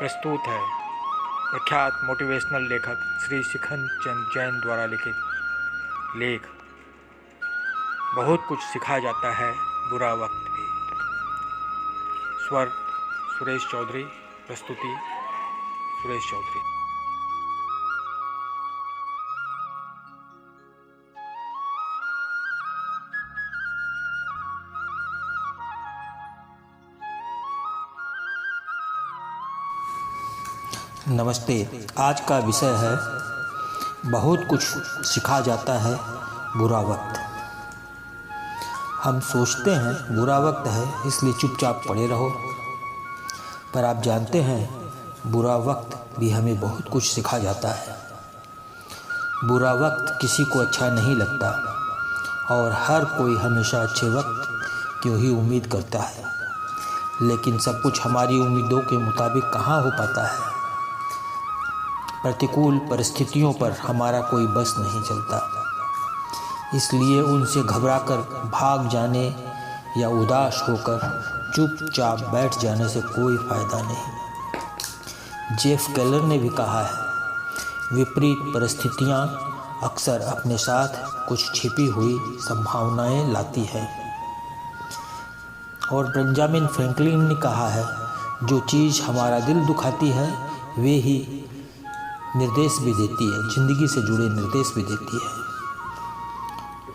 प्रस्तुत है प्रख्यात मोटिवेशनल लेखक श्री शिखन चंद जैन द्वारा लिखित लेख। बहुत कुछ सिखा जाता है बुरा वक्त भी। स्वर सुरेश चौधरी, प्रस्तुति सुरेश चौधरी। नमस्ते। आज का विषय है बहुत कुछ सिखा जाता है बुरा वक्त। हम सोचते हैं बुरा वक्त है इसलिए चुपचाप पड़े रहो, पर आप जानते हैं बुरा वक्त भी हमें बहुत कुछ सिखा जाता है। बुरा वक्त किसी को अच्छा नहीं लगता और हर कोई हमेशा अच्छे वक्त की ही उम्मीद करता है, लेकिन सब कुछ हमारी उम्मीदों के मुताबिक कहाँ हो पाता है। प्रतिकूल परिस्थितियों पर हमारा कोई बस नहीं चलता, इसलिए उनसे घबराकर भाग जाने या उदास होकर चुपचाप बैठ जाने से कोई फ़ायदा नहीं। जेफ केलर ने भी कहा है, विपरीत परिस्थितियाँ अक्सर अपने साथ कुछ छिपी हुई संभावनाएं लाती हैं। और बेंजामिन फ्रैंकलिन ने कहा है, जो चीज़ हमारा दिल दुखाती है वे ही निर्देश भी देती है, ज़िंदगी से जुड़े निर्देश भी देती है।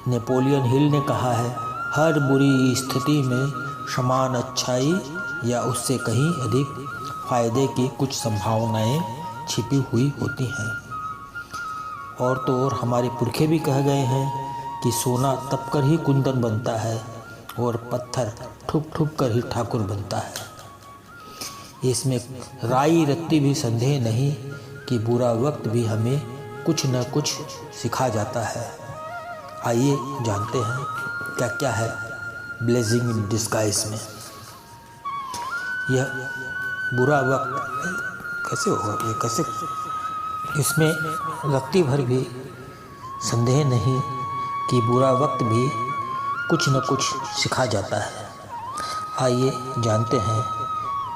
नेपोलियन हिल ने कहा है, हर बुरी स्थिति में समान अच्छाई या उससे कहीं अधिक फायदे की कुछ संभावनाएं छिपी हुई होती हैं। और तो और हमारे पुरखे भी कह गए हैं कि सोना तप कर ही कुंदन बनता है और पत्थर ठुक ठुक कर ही ठाकुर बनता है। इसमें राई रत्ती भी संदेह नहीं कि बुरा वक्त भी हमें कुछ न कुछ सिखा जाता है। आइए जानते हैं क्या क्या है ब्लेसिंग इन डिस्गाइज में। यह बुरा वक्त कैसे होगा, ये कैसे, इसमें रत्ती भर भी संदेह नहीं कि बुरा वक्त भी कुछ न कुछ सिखा जाता है। आइए जानते हैं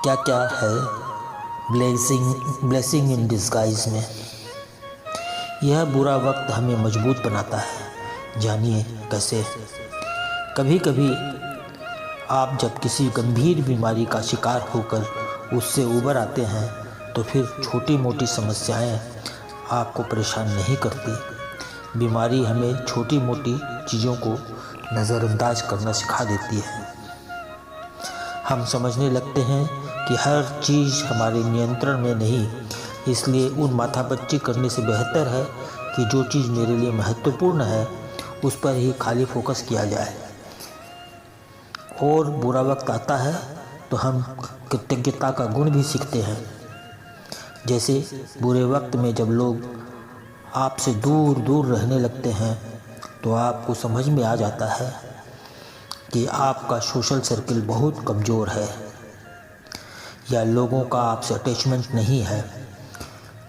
क्या क्या है ब्लेसिंग इन डिस्गाइज में। यह बुरा वक्त हमें मजबूत बनाता है। जानिए कैसे। कभी कभी आप जब किसी गंभीर बीमारी का शिकार होकर उससे उबर आते हैं तो फिर छोटी मोटी समस्याएं आपको परेशान नहीं करती। बीमारी हमें छोटी मोटी चीज़ों को नज़रअंदाज करना सिखा देती है। हम समझने लगते हैं कि हर चीज़ हमारे नियंत्रण में नहीं, इसलिए उन माथापच्ची करने से बेहतर है कि जो चीज़ मेरे लिए महत्वपूर्ण है उस पर ही खाली फोकस किया जाए। और बुरा वक्त आता है तो हम कृतज्ञता का गुण भी सीखते हैं। जैसे बुरे वक्त में जब लोग आपसे दूर दूर रहने लगते हैं तो आपको समझ में आ जाता है कि आपका सोशल सर्किल बहुत कमज़ोर है या लोगों का आपसे अटैचमेंट नहीं है।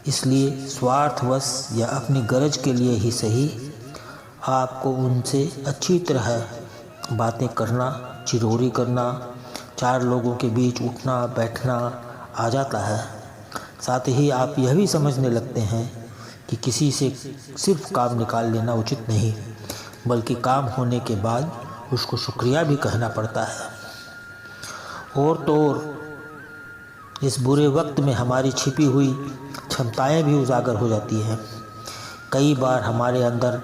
इसलिए स्वार्थवश या अपनी गरज के लिए ही सही आपको उनसे अच्छी तरह बातें करना, चिरोरी करना, चार लोगों के बीच उठना बैठना आ जाता है। साथ ही आप यह भी समझने लगते हैं कि किसी से सिर्फ काम निकाल लेना उचित नहीं, बल्कि काम होने के बाद उसको शुक्रिया भी कहना पड़ता है। और तो और इस बुरे वक्त में हमारी छिपी हुई क्षमताएं भी उजागर हो जाती हैं। कई बार हमारे अंदर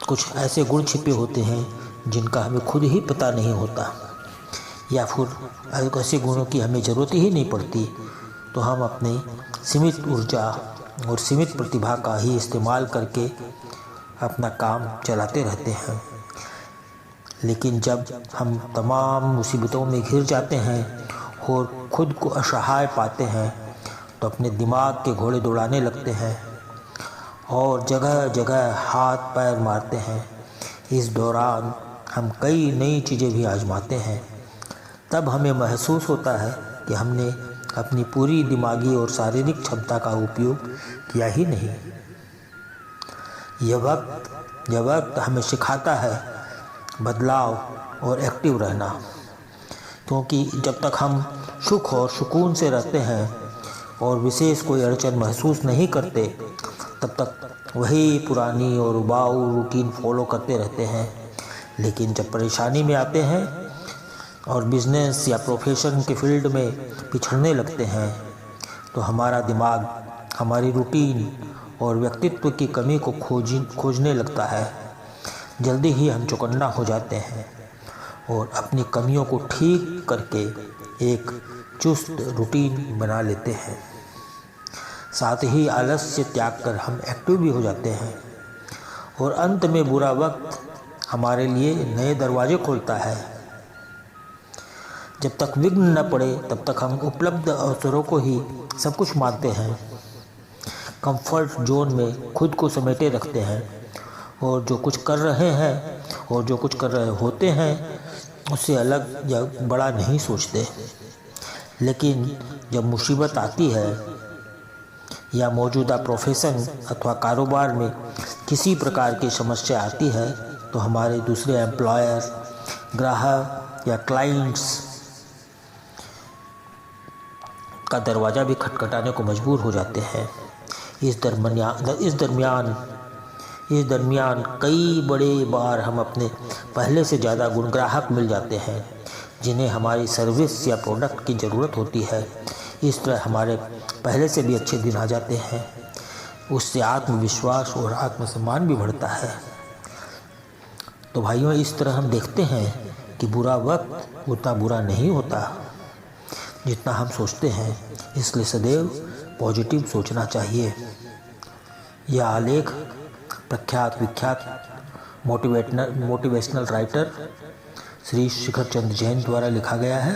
कुछ ऐसे गुण छिपे होते हैं जिनका हमें खुद ही पता नहीं होता, या फिर ऐसे गुणों की हमें ज़रूरत ही नहीं पड़ती, तो हम अपने सीमित ऊर्जा और सीमित प्रतिभा का ही इस्तेमाल करके अपना काम चलाते रहते हैं। लेकिन जब हम तमाम मुसीबतों में घिर जाते हैं और खुद को असहाय पाते हैं तो अपने दिमाग के घोड़े दौड़ाने लगते हैं और जगह जगह हाथ पैर मारते हैं। इस दौरान हम कई नई चीज़ें भी आजमाते हैं। तब हमें महसूस होता है कि हमने अपनी पूरी दिमागी और शारीरिक क्षमता का उपयोग किया ही नहीं। यह वक्त हमें सिखाता है बदलाव और एक्टिव रहना, क्योंकि जब तक हम सुख और सुकून से रहते हैं और विशेष कोई अड़चन महसूस नहीं करते, तब तक वही पुरानी और उबाऊ रूटीन फॉलो करते रहते हैं। लेकिन जब परेशानी में आते हैं और बिजनेस या प्रोफेशन के फील्ड में पिछड़ने लगते हैं, तो हमारा दिमाग हमारी रूटीन और व्यक्तित्व की कमी को खोजने लगता है। जल्दी ही हम चौकन्ना हो जाते हैं और अपनी कमियों को ठीक करके एक चुस्त रूटीन बना लेते हैं। साथ ही आलस्य त्याग कर हम एक्टिव भी हो जाते हैं और अंत में बुरा वक्त हमारे लिए नए दरवाजे खोलता है। जब तक विघ्न न पड़े तब तक हम उपलब्ध अवसरों को ही सब कुछ मानते हैं, कंफर्ट जोन में खुद को समेटे रखते हैं और जो कुछ कर रहे हैं और जो कुछ कर रहे होते हैं उससे अलग या बड़ा नहीं सोचते। लेकिन जब मुसीबत आती है या मौजूदा प्रोफेशन अथवा कारोबार में किसी प्रकार की समस्या आती है, तो हमारे दूसरे एम्प्लॉयर, ग्राहक या क्लाइंट्स का दरवाज़ा भी खटखटाने को मजबूर हो जाते हैं। इस दरमियान कई बड़े बार हम अपने पहले से ज़्यादा गुण ग्राहक मिल जाते हैं जिन्हें हमारी सर्विस या प्रोडक्ट की ज़रूरत होती है। इस तरह हमारे पहले से भी अच्छे दिन आ जाते हैं। उससे आत्मविश्वास और आत्मसम्मान भी बढ़ता है। तो भाइयों, इस तरह हम देखते हैं कि बुरा वक्त उतना बुरा नहीं होता जितना हम सोचते हैं। इसलिए सदैव पॉजिटिव सोचना चाहिए। यह आलेख प्रख्यात विख्यात मोटिवेशनल राइटर श्री शिखर चंद्र जैन द्वारा लिखा गया है।